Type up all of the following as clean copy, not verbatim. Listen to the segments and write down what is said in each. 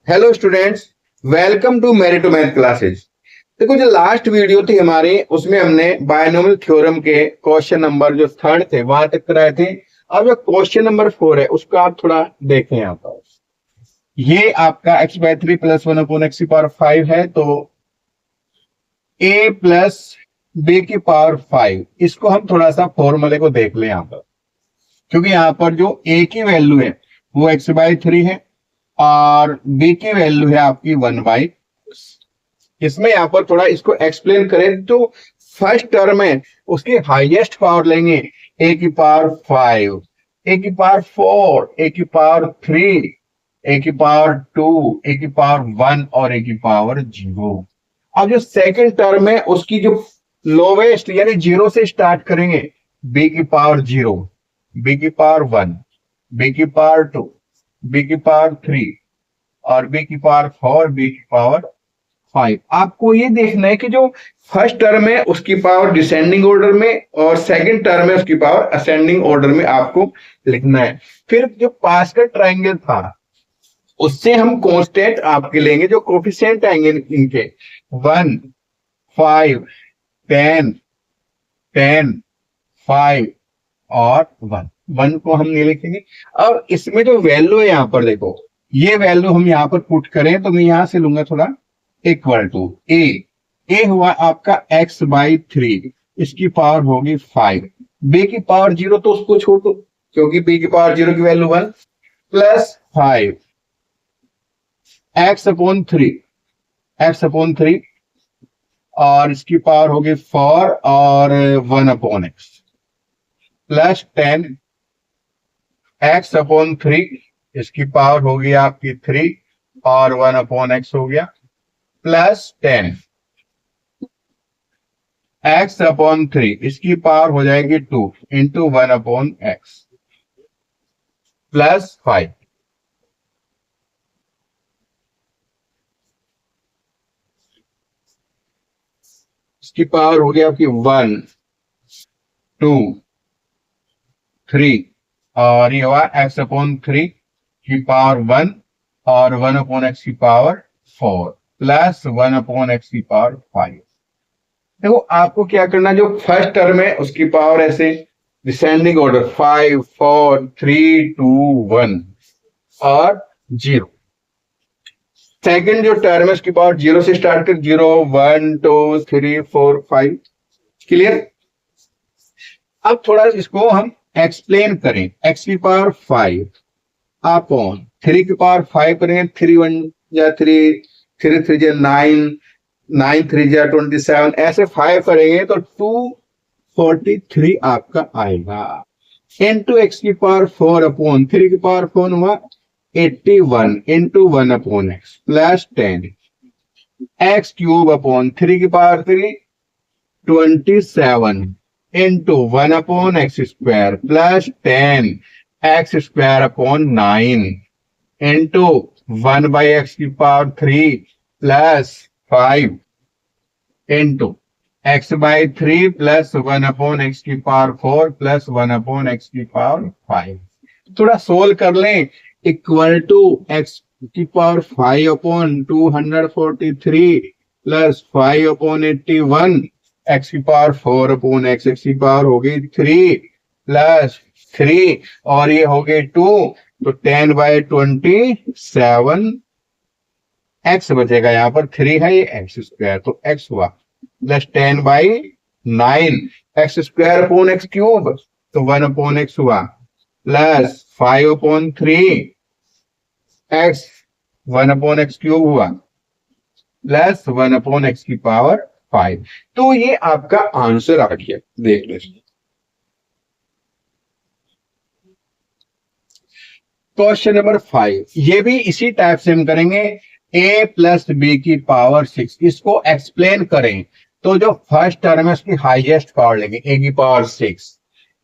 Hello students, welcome to मेरी to math classes. देखो, जो लास्ट वीडियो थी हमारी, उसमें हमने बायनोमियल थ्योरम के क्वेश्चन नंबर जो थर्ड थे वहां तक कराए थे। अब जो क्वेश्चन नंबर 4 है उसको आप थोड़ा देखें। यहाँ पर ये आपका x by 3 plus 1 upon x की पावर 5 है, तो a प्लस b की पावर 5, इसको हम थोड़ा सा फॉर्मूले को देख लें यहाँ पर। क्योंकि यहाँ पर जो a की वैल्यू है वो x बाय 3 है और b की वैल्यू है आपकी 1 बाई। इसमें यहां पर थोड़ा इसको एक्सप्लेन करें तो फर्स्ट टर्म है उसकी हाईएस्ट पावर लेंगे ए की पावर 5, ए की पावर 4, ए की पावर 3, ए की पावर 2, ए की पावर 1 और ए की पावर 0। अब जो सेकंड टर्म है उसकी जो लोवेस्ट यानी 0 से स्टार्ट करेंगे, बी की पावर 0, बी की पावर 1, बी की पावर 2, बी की पावर 3 और बी की पावर 4, बी की पावर 5। आपको ये देखना है कि जो फर्स्ट टर्म है उसकी पावर डिसेंडिंग ऑर्डर में और सेकंड टर्म है उसकी पावर असेंडिंग ऑर्डर में आपको लिखना है। फिर जो पास का ट्राइंगल था उससे हम कांस्टेंट आपके लेंगे, जो कोफिशिएंट आएंगे इनके 1, 5, 10, 10, 5 और 1 को हम नहीं लिखेंगे। अब इसमें जो वैल्यू है यहाँ पर देखो, ये वैल्यू हम यहाँ पर पुट करें तो मैं यहां से लूंगा थोड़ा इक्वल टू ए हुआ आपका x बाई 3, इसकी पावर होगी 5, b की पावर 0 तो उसको छोड़ दो क्योंकि b की पावर 0 की वैल्यू 1, प्लस 5 एक्स अपॉन 3 और इसकी पावर होगी 4 और 1 upon x, plus 10 x upon 3, इसकी पावर होगी आपकी 3 और 1 अपॉन एक्स हो गया, प्लस 10 एक्स अपॉन 3, इसकी पावर हो जाएगी 2 इंटू 1 अपॉन एक्स, प्लस 5। इसकी पावर हो गई आपकी 1, 2, 3 और ये हुआ एक्स अपॉन 3 की पावर 1 और 1 अपॉन एक्स की पावर 4 प्लस 1 अपॉन एक्स की पावर 5। देखो, आपको क्या करना है, जो फर्स्ट टर्म है उसकी पावर ऐसे डिसेंडिंग ऑर्डर 5, 4, 3, 2, 1 और 0। सेकंड जो टर्म है उसकी पावर 0 से स्टार्ट कर, 0, 1, 2, 3, 4, 5। क्लियर। अब थोड़ा इसको हम एक्सप्लेन करें। एक्स की पावर 5 अपॉन 3 की पावर 5 करेंगे, 3 1 या 3, 3 3 जा 9, 9 3 जा 27, ऐसे 5 करेंगे तो 243 आपका आएगा। इंटू एक्स की पावर 4 अपॉन 3 की पावर 4 हुआ 81 into 1 upon x, plus 10 x cube upon 3 की power 3 27 into 1 upon x square, plus 10 x square upon 9 into 1 by x की पावर 3 प्लस 5 into x by 3 plus 1 upon x की power 4 plus 1 upon x की power 5। थोड़ा solve कर लें। Equal to x की power 5 upon 243 plus 5 upon 81, x की power 4 upon x, x की पावर हो गई 3 प्लस 3 और ये हो गई 2, तो 10 बाई 27 एक्स बचेगा। यहाँ पर 3 है, ये एक्स स्क्वायर तो एक्स हुआ, plus 10 by 9 x square upon x cube तो 1 अपॉन एक्स हुआ, plus 5 upon 3 x 1 upon x cube हुआ, प्लस 1 अपॉन एक्स की पावर 5। तो ये आपका आंसर आ गया। देख लीजिए क्वेश्चन नंबर 5, ये भी इसी टाइप से हम करेंगे। a प्लस बी की पावर 6, इसको एक्सप्लेन करें तो जो फर्स्ट टर्म है उसकी हाईएस्ट पावर लेंगे, a की पावर 6,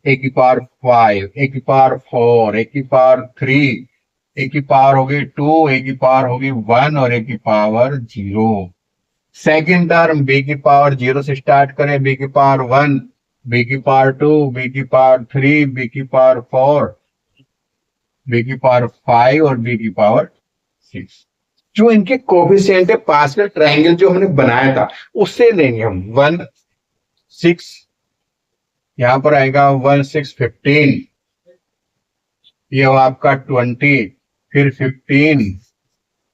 a की पावर 5, a की पावर 4, a की पावर 3, a की पावर होगी 2, a की पावर होगी 1 और a की पावर 0। सेकेंड टर्म b की पावर 0 से स्टार्ट करें, b की पावर 1, b की पावर 2, b की पावर 3, b की पावर 4, b की पावर 5 और b की पावर 6। जो इनके कोफिशिएंट है पास्कल ट्रायंगल जो हमने बनाया था उससे लेंगे हम 1 6, यहां पर आएगा 1 6 15, ये आपका 20, फिर 15,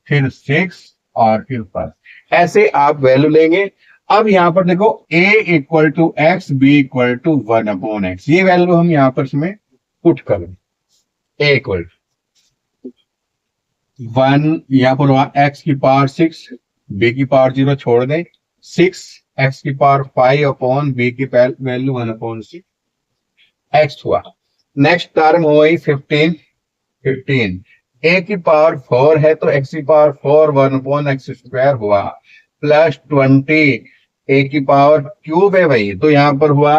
फिर 6 और फिर 5, ऐसे आप वैल्यू लेंगे। अब यहां पर देखो a equal to x, B equal to 1/x, ये वैल्यू हम यहां पर इसमें पुट करें। a इक्वल 1, यहां पर हुआ x की पावर 6, b की पावर 0 छोड़ दें, 6 x की पावर 5 अपॉन b की वैल्यू 1/6 x हुआ। नेक्स्ट टर्म हो गई 15, 15 a की पावर 4 है तो x की पावर 4 1/x² हुआ, प्लस 20 a की पावर क्यूब है भाई, तो यहां पर हुआ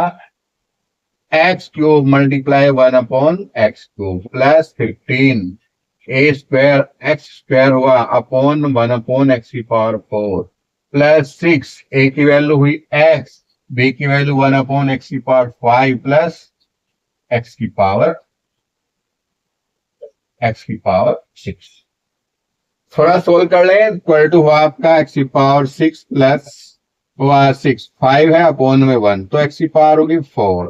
x³ multiply 1/x³ plus 15 a² x² हुआ अपॉन 1/x की पावर 4 प्लस 6, a की वैल्यू हुई x, b की वैल्यू 1/x की पावर 5 प्लस x की पावर 6। थोड़ा सोल्व कर ले, इक्वल टू हुआ आपका x की पावर 6 प्लस हुआ 6, 5 है अपॉन में 1, तो x की पावर होगी 4,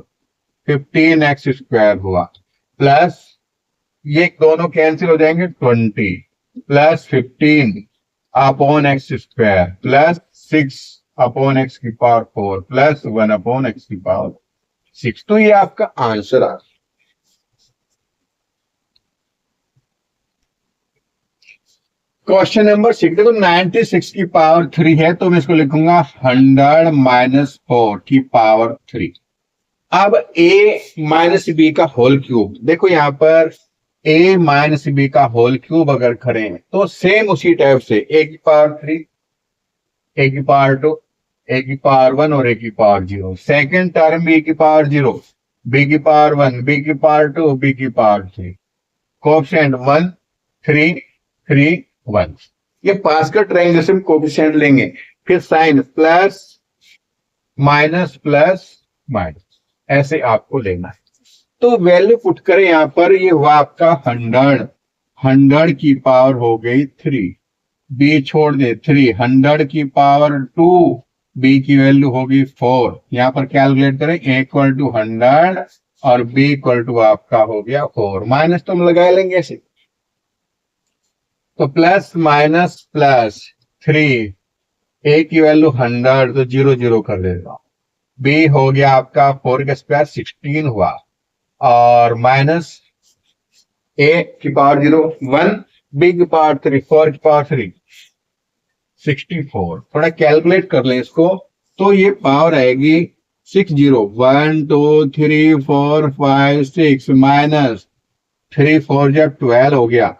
15x² हुआ, प्लस ये दोनों कैंसिल हो जाएंगे, 20 plus 15 upon x² plus 6 upon x की पावर 4 प्लस 1/x की पावर 6। तो ये आपका आंसर आ। क्वेश्चन नंबर 6 देखो, 96 की पावर 3 है तो मैं इसको लिखूंगा 100 माइनस 4 की पावर 3। अब a माइनस बी का होल क्यूब, देखो यहां पर a माइनस बी का होल क्यूब अगर करें तो सेम उसी टाइप से a की पावर 3, a की पावर 2, a की पावर 1 और a की पावर 0, सेकेंड टर्म b की पावर 0, b की पावर 1, b की पावर 2, b की पावर 3, कोएफिशिएंट 1 3 3 1, ये पास्कल ट्रायंगल से हम कोएफिशिएंट लेंगे, फिर sign plus minus plus minus, ऐसे आपको लेना है। तो वैल्यू पुट करें यहां पर, ये हुआ आपका 100 की पावर हो गई 3, b छोड़ दे 3, 100 की पावर 2, b की वैल्यू होगी 4, यहां पर कैलकुलेट करें a इक्वल टू 100 और b इक्वल टू आपका हो गया 4, माइनस तो हम लगा लेंगे ऐसे, तो प्लस माइनस प्लस 3, a की वैल्यू 100 तो 0 0 कर देता हूं, b हो गया आपका 4 का स्क्वायर 16 हुआ, और माइनस a की पावर 0 1, b की पावर 3 4 की पावर 3 64, थोड़ा कैलकुलेट कर लें इसको, तो ये पावर आएगी 60, 1 2 3 4 5 6 माइनस 3 4 जब 12 हो गया,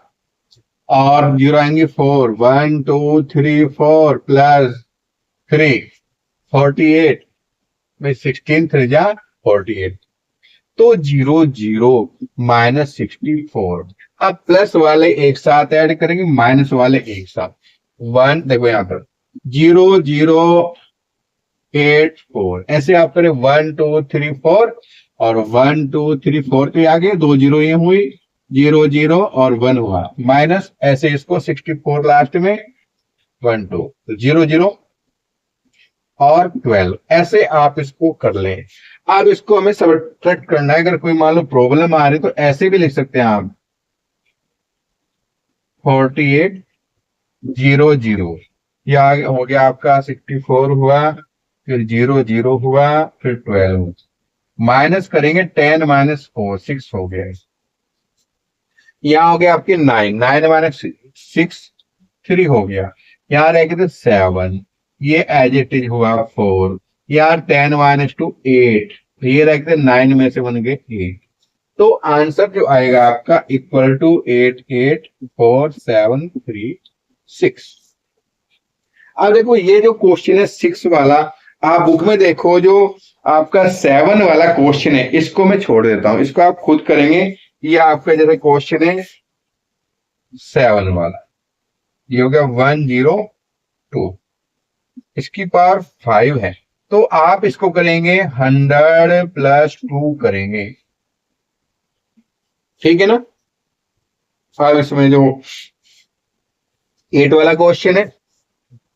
और 0 आएंगे 4, 1 2 3 4 प्लस 3 48, में 16 3 जा 48, तो 0 0 माइनस 64। अब प्लस वाले एक साथ ऐड करेंगे, माइनस वाले एक साथ, 1 देखो यहां पर 0 0 8 4, ऐसे आप करें 1 2 3 4 और 1 2 3 4 के आगे 2 0 ये हुई, 0 0 और 1 हुआ, माइनस ऐसे इसको 64 लास्ट में 1 2, 0 0 और 12, ऐसे आप इसको कर लें। अब इसको हमें सब्ट्रैक्ट करना है, अगर कोई मान लो प्रॉब्लम आ रही तो ऐसे भी लिख सकते हैं आप, 48 0 0, या हो गया आपका 64 हुआ, फिर 0 0 हुआ, फिर 12, माइनस करेंगे 10 माइनस 4 6 हो गया, यहाँ हो गया आपके 9 9 माइनस 6 3 हो गया, यहाँ रह गए थे 7, ये एज इट इज हुआ 4, यार 10 माइनस 2 8, ये रह गए 9 में से बन गए 8, तो आंसर जो आएगा आपका इक्वल टू 8 8 4 7 3 6। अब देखो ये जो क्वेश्चन है 6 वाला, आप बुक में देखो जो आपका 7 वाला क्वेश्चन है, इसको मैं छोड़ देता हूं, इसको आप खुद करेंगे। ये आपका जैसे क्वेश्चन है 7 वाला, ये हो गया 102, इसकी पावर 5 है, तो आप इसको करेंगे 100 प्लस 2 करेंगे, ठीक है ना। अब इसमें जो 8 वाला क्वेश्चन है,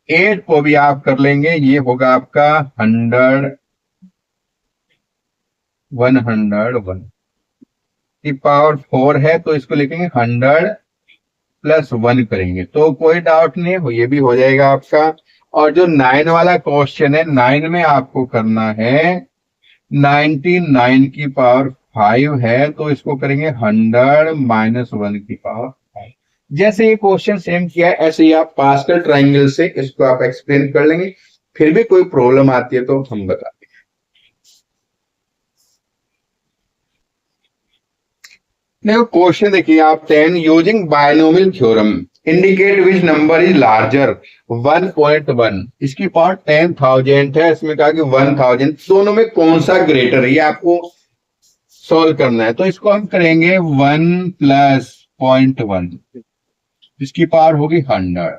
8 को भी आप कर लेंगे, ये होगा आपका 101 की पावर 4 है, तो इसको लिखेंगे 100+1 करेंगे, तो कोई डाउट नहीं है, ये भी हो जाएगा आपका। और जो 9 वाला क्वेश्चन है, 9 में आपको करना है 99 की पावर 5 है, तो इसको करेंगे 100-1 की पावर 5। जैसे ये क्वेश्चन सेम किया है, ऐसे ही आप पास्कल ट्राइंगल से इसको आप एक्सप्लेन कर लेंगे। फिर भी कोई प्रॉब्लम आती है तो हम बता देंगे। देखो क्वेश्चन देखिए आप, 10 using binomial theorem indicate which number is larger 1.1, इसकी पावर 10,000 है, इसमें कहा कि 1000, दोनों में कौन सा ग्रेटर है ये आपको सोल्व करना है। तो इसको हम करेंगे 1+0.1, इसकी पावर होगी 100,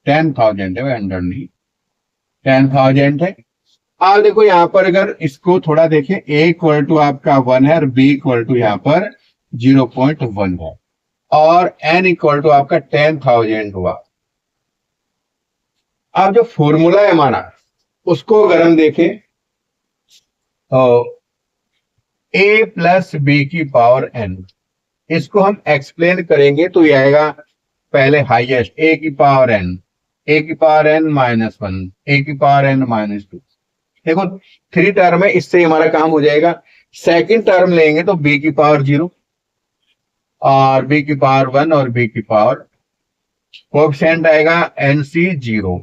10,000 है, 100 नहीं, 10,000 है। आप देखो यहाँ पर अगर इसको थोड़ा देखें, a इक्वल टू आपका 1 है और b इक्वल टू यहाँ पर 0.1 है, और n इक्वल टू आपका 10,000 हुआ। अब जो फॉर्मूला है हमारा, उसको अगर हम देखें तो a प्लस बी की पावर n, इसको हम एक्सप्लेन करेंगे तो ये आएगा पहले हाईएस्ट a की पावर n, a की पावर n -1, a की पावर n -2। देखो 3 टर्म है, इससे हमारा काम हो जाएगा। सेकंड टर्म लेंगे तो b की पावर 0 और b की पावर 1 और b की पावर, कोएफिशिएंट आएगा nc0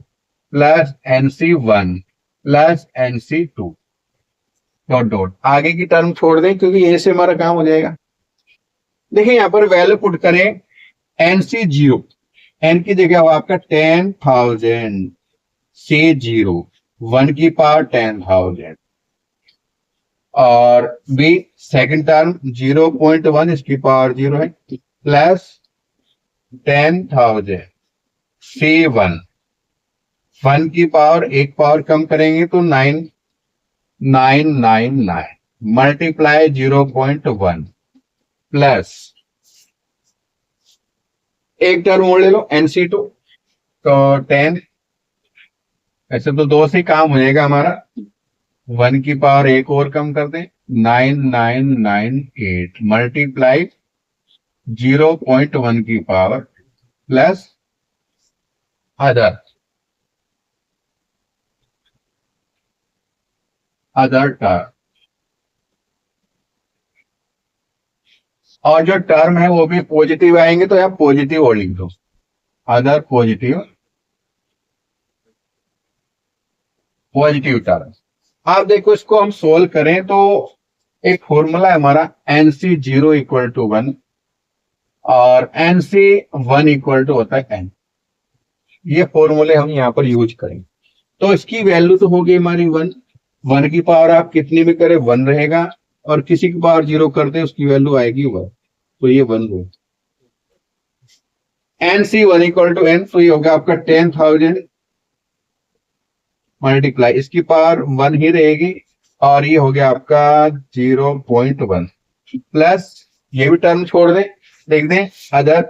plus nc1 plus nc2 dot dot, आगे की टर्म छोड़ दें क्योंकि यहीं से हमारा काम हो जाएगा। देखिए यहां पर वैल्यू पुट करें, nc0, n की जगह हो आपका 10,000 से 0, 1 की पावर 10,000, और बी सेकंड टर्म 0.1, इसकी पावर 0 है, प्लस 10,000 से 1 की पावर, एक पावर कम करेंगे तो 9,999 मल्टीप्लाई 0.1 प्लस एक टर्म और ले लो nc2, तो 10, ऐसे तो 2 से काम हो जाएगा हमारा, 1 की पावर एक और कम कर दें, 9,998 मल्टीप्लाई 0.1 की पावर प्लस अदर टर्म, और जो टर्म है वो भी पॉजिटिव आएंगे तो आप पॉजिटिव और लिख दो, अदर पॉजिटिव टर्म। आप देखो इसको हम सोल्व करें तो एक फॉर्मूला है हमारा, nc0 इक्वल टू 1 और nc1 इक्वल टू होता है n, ये फॉर्मूले हम यहाँ पर यूज करेंगे। तो इसकी वैल्यू तो होगी हमारी 1, 1 की पावर आप कितनी भी करें 1 रहेगा, और किसी की पावर 0 कर दे उसकी वैल्यू आएगी 1, तो ये 1 हो। nc1 इक्वल टू n, तो ये होगा आपका 10,000 मल्टीप्लाई, इसकी पावर 1 ही रहेगी, और ये हो गया आपका 0.1 प्लस, ये भी टर्म छोड़ दें, देख दें अदर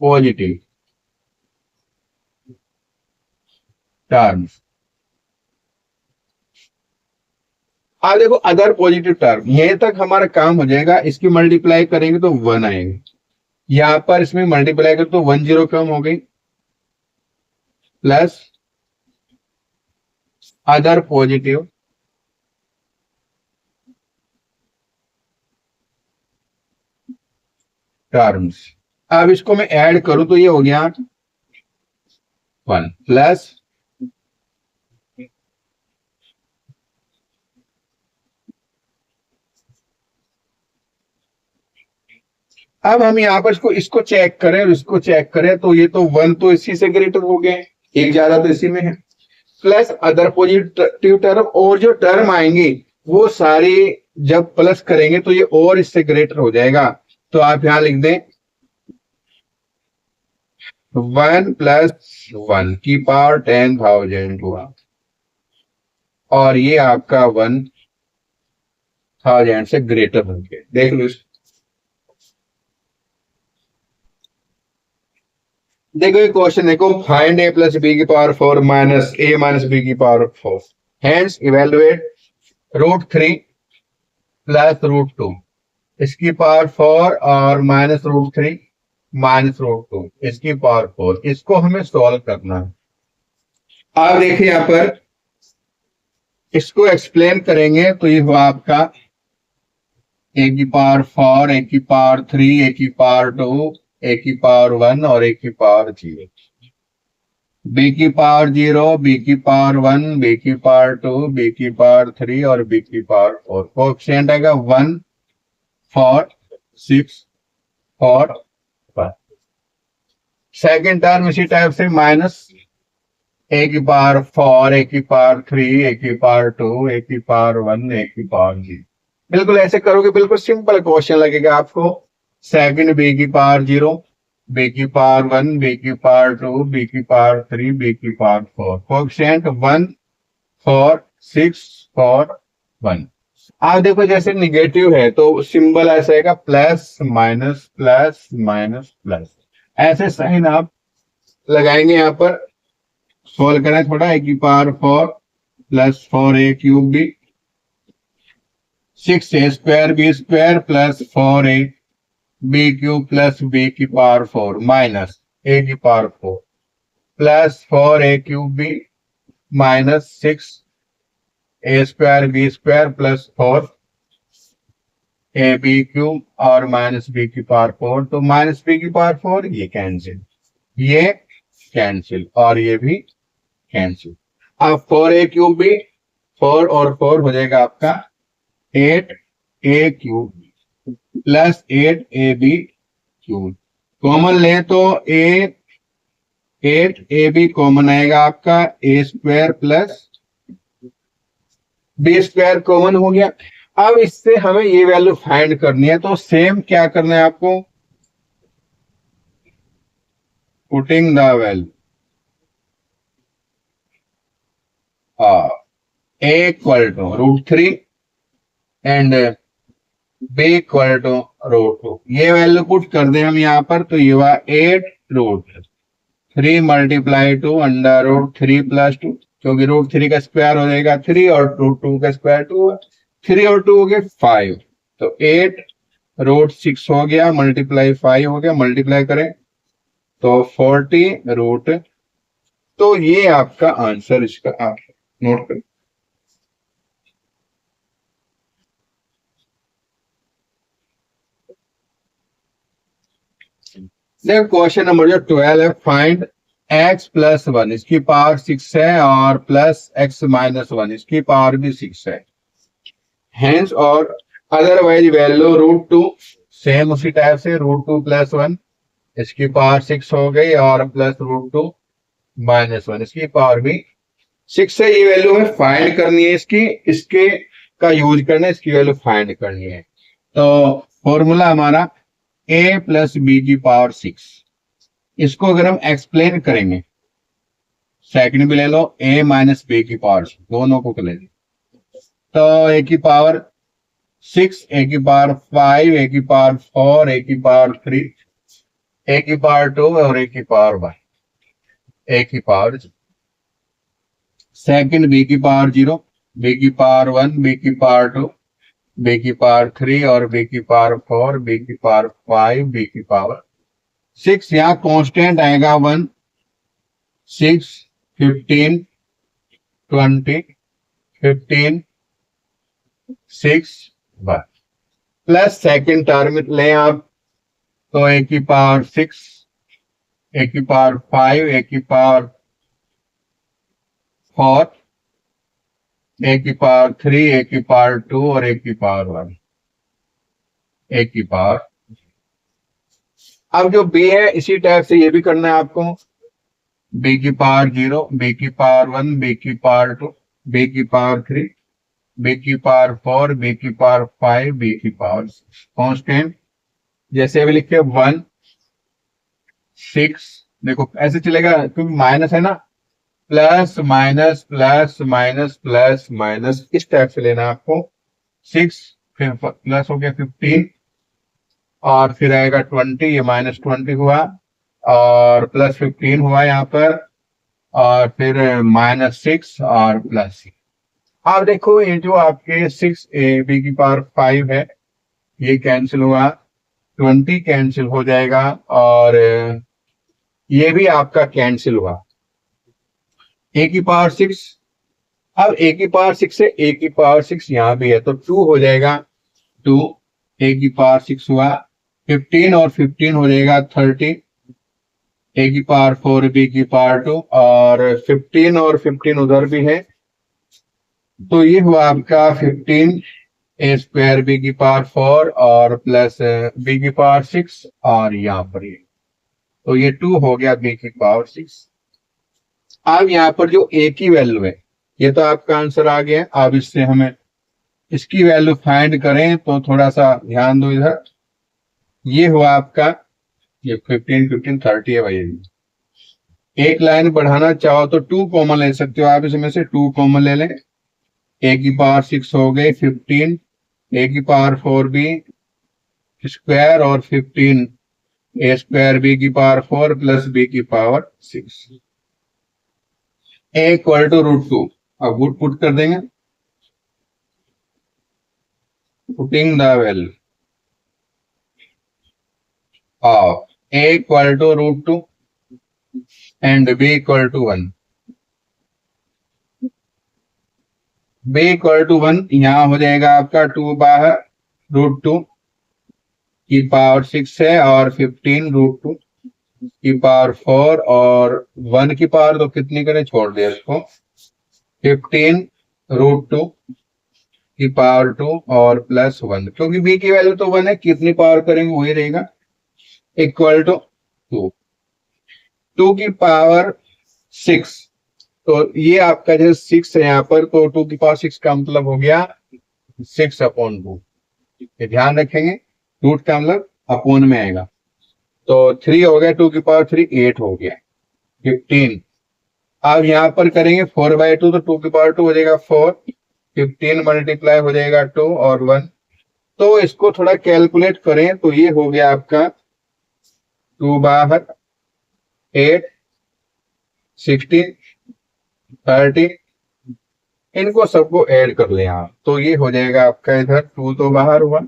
पॉजिटिव टर्म। अब देखो अदर पॉजिटिव टर्म, यहीं तक हमारा काम हो जाएगा, इसकी मल्टीप्लाई करेंगे तो 1 आएगा, यहां पर इसमें मल्टीप्लाई करें तो 1 0 कम हो गई, प्लस अदर पॉजिटिव टर्म्स। अब इसको मैं ऐड करूं तो ये हो गया 1 प्लस अब हम यहाँ पर इसको चेक करें और इसको चेक करें तो ये तो 1 तो इसी से ग्रेटर हो गए, एक ज्यादा तो इसी में है, प्लस अदर पॉजिटिव टर्म, और जो टर्म आएंगी वो सारी जब प्लस करेंगे तो ये और इससे ग्रेटर हो जाएगा, तो आप यहां लिख दें 1+1 की पावर 10,000 हुआ, और ये आपका 1,000 से ग्रेटर होंगे। देख लो देखो ये क्वेश्चन देखो, फाइंड a प्लस बी की power 4 minus a minus B की पावर 4, हेंस इवेलुएट √3 प्लस √2 इसकी पावर 4 और माइनस √3 माइनस √2 इसकी पावर 4, इसको हमें सॉल्व करना है। आप देखिए यहां पर इसको एक्सप्लेन करेंगे तो ये हुआ आपका ए की पावर 4, ए की पावर 3, ए की पावर 2, ए की पावर 1 और ए की पावर 0, बी की पावर 0, बी की पावर 1, बी की पावर 2, बी की पावर 3 और बी की पावर 4। कोएफिशिएंट आएगा 1 4 6 4 5। सेकेंड टर्म इसी टाइप से माइनस ए की पावर 4, ए की पावर 3, ए की पावर 2, ए की पावर 1, ए की पावर 0। बिल्कुल ऐसे करोगे बिल्कुल सिंपल क्वेश्चन लगेगा आपको। सेकंड बी की पावर 0, बी की पावर 1, बी की पावर 2, बी की पावर 3, बी की पावर 4। कोएफिशिएंट 1 4 6 4 1। आप देखो जैसे निगेटिव है तो सिंबल ऐसा आएगा plus minus plus minus plus, ऐसे साइन आप लगाएंगे यहाँ पर। सोल्व करें थोड़ा, ए की power 4 plus 4a cube B, 6a square B square plus 4a B cube plus B की पावर 4 माइनस ए की power 4 plus 4a cube B minus 6a square B square plus 4 A B cube और minus B की power 4। तो minus B की power 4 ये cancel, ये cancel और ये भी कैंसिल। अब 4a क्यूब भी 4 और 4 हो जाएगा आपका 8a cube plus 8ab cube. Common ले तो 8ab कॉमन आएगा आपका, a square plus b square common हो गया। अब इससे हमें ये वैल्यू फाइंड करनी है, तो सेम क्या करना है आपको, putting the value a equal to √3 and b equal to √2। ये वैल्यू पुट कर दें हम यहाँ पर, तो ये हुआ 8√3 मल्टीप्लाई टू √3 प्लस 2, क्योंकि √3 का स्क्वायर हो जाएगा 3 और √2 का स्क्वायर 2, 3 और 2 हो गए 5, तो 8√6 हो गया मल्टीप्लाई 5 हो गया, मल्टीप्लाई करें तो 40 तो ये आपका आंसर, इसका आप नोट करें। देखो क्वेश्चन नंबर जो 12 है, फाइंड x प्लस 1 इसकी पावर 6 है और प्लस x माइनस 1 इसकी पावर भी 6 है, हेंस और अदरवाइज वैल्यू √2 सेम उसी टाइप से √2 प्लस 1 इसकी पावर 6 हो गई और प्लस √2 माइनस 1 इसकी पावर भी 6 है। ये वैल्यू हमें फाइंड करनी है, इसके का यूज करना है, इसकी वैल्यू फाइंड करनी है। तो फॉर्मूला हमारा a प्लस बी की पावर 6, इसको अगर हम एक्सप्लेन करेंगे, सेकंड भी ले लो, a माइनस बी की पावर 6 दोनों को ले लो, तो a की पावर 6, a की पावर 5, a की पावर 4, a की पावर 3, a की पावर 2 और a की पावर 1, a की पावर, सेकंड b की पावर 0, b की पावर 1, b की पावर 2, b की पावर 3 और b की पावर 4, b की पावर 5, b की पावर 6। यहाँ कांस्टेंट आएगा 1 6 15 20 15 6 1 प्लस सेकंड टर्म ले आप, तो a की पावर 6, a की पावर 5, a की पावर 4, a की पावर 3, a की पावर 2 और a की पावर 1, a की पावर। अब जो b है इसी टाइप से ये भी करना है आपको, b की पावर 0, b की पावर 1, b की पावर 2, b की पावर 3, b की पावर 4, b की पावर 5, b की पावर 6। कांस्टेंट जैसे अभी लिखे 1 6, देखो ऐसे चलेगा क्योंकि माइनस है ना, plus minus plus minus plus minus, इस टाइप से लेना आपको। 6 फिर प्लस हो गया 15 और फिर आएगा 20, ये -20 हुआ और प्लस 15 हुआ यहाँ पर, और फिर -6 और प्लस 6। आप देखो ये जो आपके 6ab⁵ है ये कैंसिल हुआ, 20 कैंसिल हो जाएगा, और ये भी आपका कैंसिल हुआ। a⁵ अब a⁵ से a⁵ यहां भी है तो 2 हो जाएगा, 2 a⁵ हुआ, 15 और 15 हो जाएगा 30, a⁴ b⁵2, और 15 और 15 उधर भी है तो ये हुआ आपका 15 a² b⁴ और प्लस b⁵ और यहाँ पर ये, तो ये 2 हो गया b⁵. अब यहाँ पर जो a की वैल्यू है ये तो आपका आंसर आ गया। अब इससे हमें इसकी वैल्यू फाइंड करें तो थोड़ा सा ध्यान दो इधर। ये हुआ आपका, ये 15 15 30 है भाई। एक लाइन बढ़ाना चाहो तो 2 कॉमन ले सकते हो आप, इसमें से 2 कॉमन ले लें, a⁵ हो गए 15 a⁴ b² और 15 a² b⁴ plus b⁵ a =√2। अब गुड पुट कर देंगे, putting the value of a =√2 and b = 1। b = 1 यहां हो जाएगा आपका 2 बाहर, √2 की पावर 6 है और 15 √2 की पावर 4 और 1 की पावर तो कितनी करें, छोड़ दे इसको, 15 √2 की पावर 2 और प्लस 1, क्योंकि b की वैल्यू तो 1 है, कितनी पावर करेंगे वही रहेगा, इक्वल टू 2 की पावर 6। तो ये आपका जो 6 है यहाँ पर, तो 2 की पावर 6 का मतलब हो गया 6/2। ये ध्यान रखेंगे, रूट का मतलब अपोन में आएगा। तो 3 हो गया, 2 की पावर 3 8 हो गया, 15। अब यहाँ पर करेंगे 4/2 तो 2 की पावर 2 हो जाएगा 4, 15 मल्टीप्लाई हो जाएगा 2 और 1। तो इसको थोड़ा कैलकुलेट करें तो ये हो गया आपका 2 बाहर 8, 16, 30, इनको सबको ऐड कर लें आप, तो ये हो जाएगा आपका इधर 2 तो बाहर हुआ,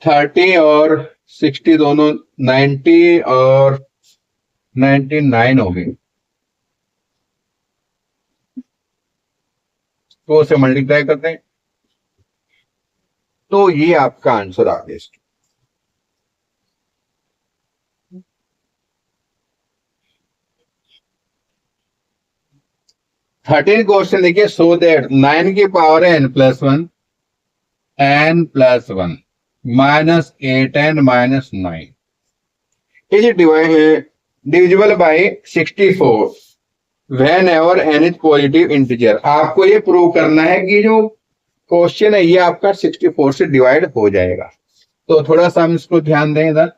30 और 60 दोनों 90 और 99 हो गए, तो उसे मल्टीप्लाई करते हैं तो ये आपका आंसर आ गया इसका। थर्टीन क्वेश्चन देखिए, सो दैट 9 की पावर है n+1 n+1 -8n -9 is divisible by 64 whenever n is positive integer। आपको ये प्रूव करना है कि जो क्वेश्चन है ये आपका 64 से डिवाइड हो जाएगा। तो थोड़ा सा हम इसको ध्यान दें इधर,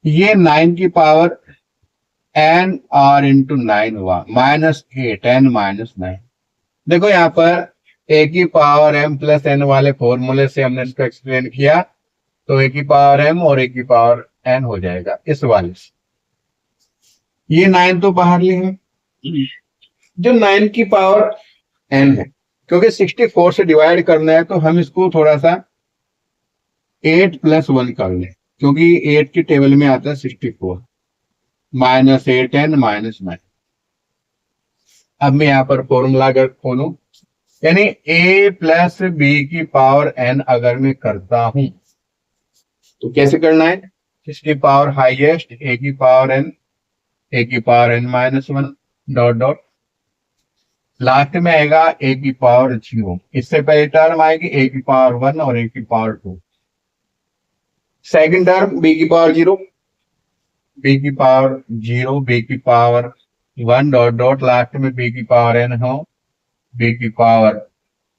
ये 9 की पावर n और इंटू 9 हुआ -8 n -9। देखो यहाँ पर a की पावर m प्लस n वाले फॉर्मूले से हमने इसको एक्सप्लेन किया, तो a की पावर m और a की पावर n हो जाएगा इस वाले से। ये 9 तो बाहर ले हैं, जो 9 की पावर n है, क्योंकि 64 से डिवाइड करना है तो हम इसको थोड़ा सा 8 + 1 कर लें, क्योंकि 8 की टेबल में आता है 64 -8n -9। अब मैं यहां पर फॉर्मूला अगर खोलूं, यानी a + b की पावर n अगर मैं करता हूं तो कैसे करना है, जिसकी पावर हाईएस्ट a की power n -1 dot dot, last में आएगा a की पावर 0, इससे पहले टर्म आएगी a की पावर 1 और a की पावर 2, सेकंड टर्म b की पावर 0, b की पावर 0, b की पावर 1 डॉट डॉट, लास्ट में b की पावर n हो, b की पावर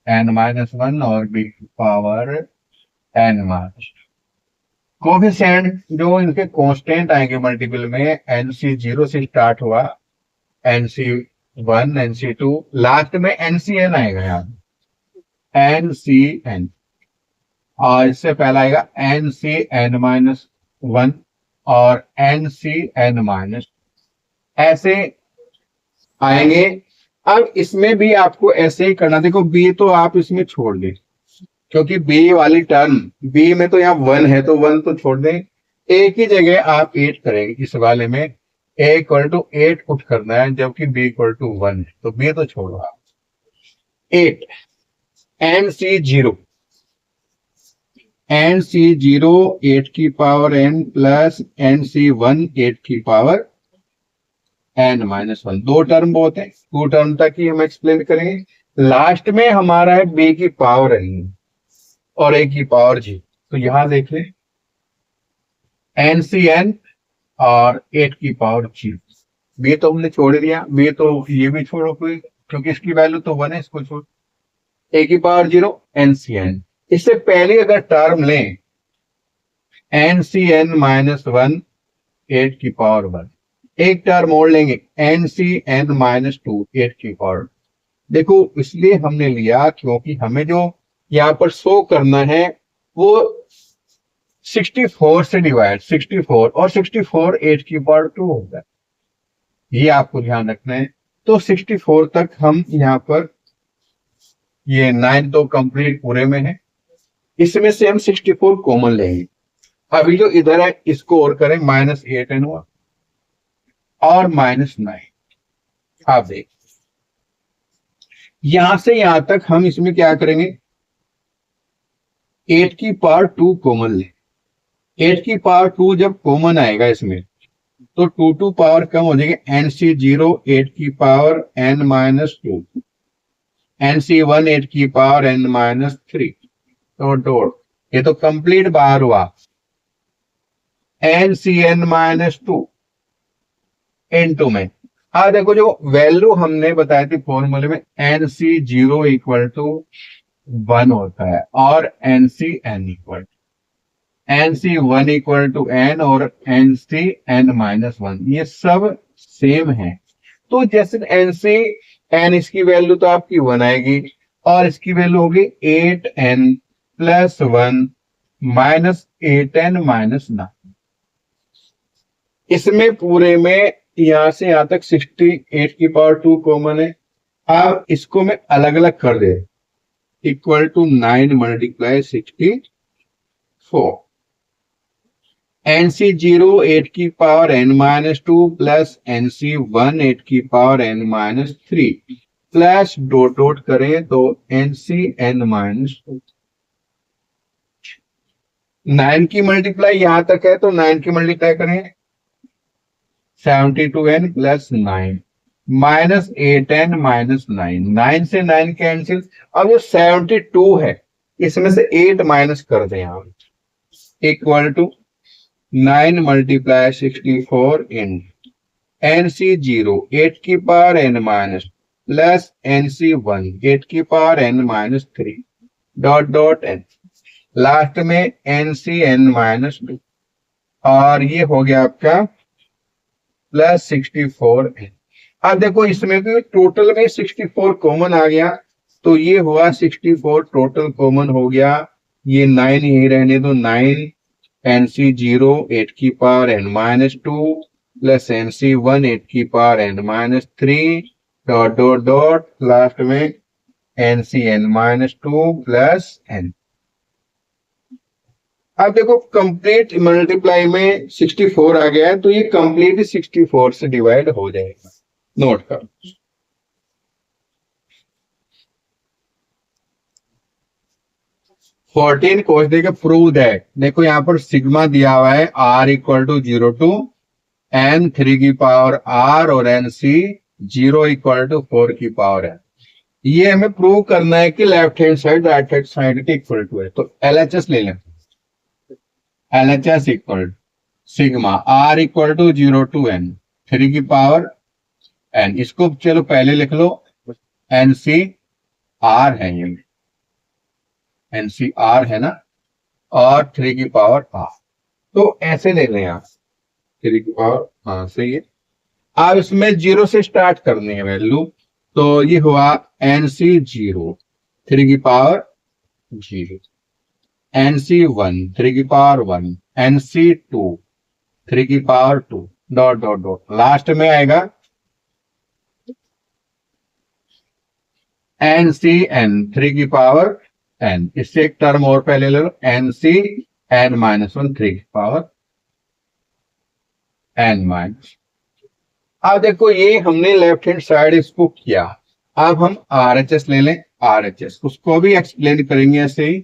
n -1 और b की पावर n-। कोफिशिएंट जो इनके कांस्टेंट आएंगे मल्टीपल में, NC0 से स्टार्ट हुआ, NC1 NC2, लास्ट में NCN आएगा यहाँ NCN, और इससे पहला आएगा NCN -1 और एन सी एन माइनस ऐसे आएंगे। अब इसमें भी आपको ऐसे ही करना, देखो बी तो आप इसमें छोड़ दें क्योंकि बी वाली टर्म, बी में तो यहाँ 1 है तो 1 तो छोड़ दें, एक ही जगह आप 8 करेंगे इस वाले में, ए इक्वल टू 8 पुट करना है जबकि बी इक्वल टू 1 है, तो बी तो छोड़ो आप। 8 एन सी 0, एन सी 0 8 की power n plus N C 1 8 की पावर n माइनस 1, दो टर्म बहुत है, 2 टर्म तक ही हम एक्सप्लेन करेंगे। लास्ट में हमारा है b की पावर n और a की पावर g, तो यहां देख लें एन सी एन और 8 की पावर g, बी तो हमने छोड़ दिया, बी तो ये भी छोड़ो कोई क्योंकि इसकी वैल्यू तो 1 है, इसको छोड़, a की पावर 0 एन सी एन। इससे पहले अगर टर्म लें एन सी एन माइनस 1 8 की पावर 1, एक टर्म और लेंगे एन सी एन माइनस 2 8 की पावर। देखो इसलिए हमने लिया क्योंकि हमें जो यहाँ पर शो करना है वो 64 से डिवाइड, 64 और 64 8 की पावर 2 होगा, ये आपको ध्यान रखना है। तो 64 तक हम यहाँ पर, ये 9 तो कंप्लीट पूरे में है, इसमें से हम 64 कॉमन लेंगे। अभी जो इधर है इसको और करें, माइनस 8n हुआ और माइनस 9, आप देख यहां से यहां तक हम इसमें क्या करेंगे 8 की पावर 2 कॉमन ले, 8 की पावर 2 जब कॉमन आएगा इसमें तो 2 पावर कम हो जाएगी, एन सी 0 8 की power n minus 2, N C 1 8 की पावर n माइनस 3 डॉट, ये तो कंप्लीट बाहर हुआ, N C N minus 2 n2 में। अब देखो जो वैल्यू हमने बताई थी फॉर्मूले में एन सी 0 इक्वल टू 1 होता है और N C N equal, N C 1 equal to N और एन सी एन माइनस 1, ये सब सेम है। तो जैसे एन सी एन, इसकी वैल्यू तो आपकी 1 आएगी और इसकी वैल्यू होगी 8n plus 1 minus 8n minus 9। इसमें पूरे में यहां से यहां तक 68 की पावर 2 कॉमन है। अब इसको मैं अलग अलग कर दे, equal to 9 multiply 64, N C 0 8 की power n minus 2 plus N C 1 8 की power n minus 3 plus dot dot करें तो एन सी एन माइनस 2। 9 की मल्टीप्लाई यहां तक है तो 9 की मल्टीप्लाई करें 72n plus 9 minus 8n minus 9, 9 से 9 कैंसिल। अब जो 72 है इसमें से 8 माइनस कर दें आप, equal to 9 multiply 64 in N C 0 8 की power n minus plus N C 1 8 की power n minus 3 dot dot n, last में एन सी एन माइनस 2 और ये हो गया आपका प्लस 64n। अब देखो इसमें भी टोटल में 64 कॉमन आ गया तो ये हुआ 64 टोटल कॉमन हो गया, ये 9 ही रहने दो, 9 एन सी 0 8 की power n minus 2 plus N C 1 8 की power n minus 3 dot dot dot, last में N C N minus 2 plus n। अब देखो कंप्लीट मल्टीप्लाई में 64 आ गया है तो ये कंप्लीट 64 से डिवाइड हो जाएगा, नोट करो। फोर्टीन क्वेश्चन देगा प्रूव दैट, देखो यहां पर सिग्मा दिया हुआ है r equal to 0 to n 3 की पावर r और n c 0 इक्वल टू 4 की पावर n। ये हमें प्रूव करना है कि left hand side right hand side के इक्वल टू है, तो LHS ले लें, LHS इक्वल sigma r equal to 0 to n 3 की पावर n, इसको चलो पहले लिख लो, NC r है, ये NCR है ना, और 3 की पावर r, तो ऐसे ले लें आप 3 की पावर, हाँ सही है। अब इसमें 0 से स्टार्ट करनी है वैल्यू, तो ये हुआ NC 0 3 की पावर 0, NC 1 3 की पावर 1, NC 2 3 की power 2 dot dot dot, last में आएगा एन सी एन 3 की पावर एन, इससे एक टर्म और पहले ले लो, एन सी एन माइनस 1 3 की पावर एन माइनस। अब देखो ये हमने लेफ्ट हैंड साइड इसको किया, अब हम RHS ले लें, RHS उसको भी एक्सप्लेन करेंगे ऐसे ही।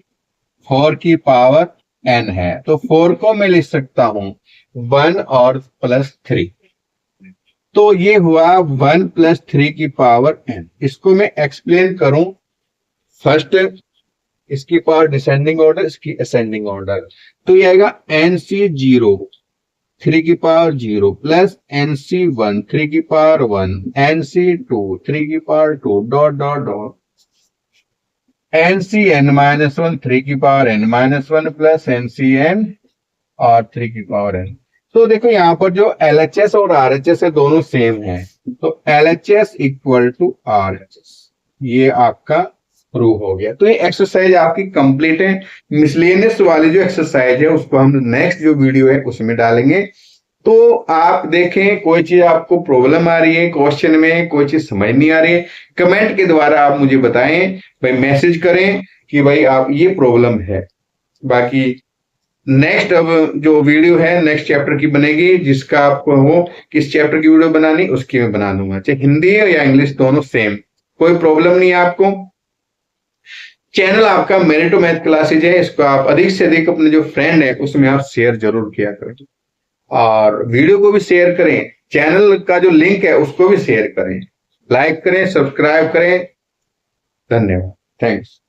4 की पावर n है तो 4 को मैं लिख सकता हूं 1 और प्लस 3, तो ये हुआ 1 प्लस 3 की पावर n। इसको मैं एक्सप्लेन करूं, फर्स्ट इसकी पावर डिसेंडिंग ऑर्डर, इसकी असेंडिंग ऑर्डर, तो ये आएगा NC0 3 की पावर 0 प्लस NC1 3 की पावर 1 NC2 3 की power 2 dot dot dot NCn minus 1 3 की power n minus 1 plus NCn और 3 की पावर n। तो देखो यहाँ पर जो LHS और RHS है दोनों सेम है, तो LHS इक्वल टू RHS, ये आपका प्रूव हो गया। तो ये एक्सरसाइज आपकी कंप्लीट है। मिसलेनियस वाली जो एक्सरसाइज है उसको हम नेक्स्ट जो वीडियो है उसमें डालेंगे। तो आप देखें कोई चीज आपको प्रॉब्लम आ रही है क्वेश्चन में, कोई चीज समझ नहीं आ रही है, कमेंट के द्वारा आप मुझे बताएं, भाई मैसेज करें कि भाई आप ये प्रॉब्लम है। बाकी नेक्स्ट अब जो वीडियो है नेक्स्ट चैप्टर की बनेगी, जिसका आपको हो किस चैप्टर की वीडियो बनानी उसकी मैं बना दूंगा, चाहे हिंदी है या इंग्लिश दोनों सेम, कोई प्रॉब्लम नहीं है आपको। चैनल आपका मेरिटो मैथ क्लासेज है, इसको आप अधिक से अधिक अपने जो फ्रेंड है उसमें आप शेयर जरूर किया करें, और वीडियो को भी शेयर करें, चैनल का जो लिंक है उसको भी शेयर करें, लाइक करें, सब्सक्राइब करें। धन्यवाद, थैंक्स।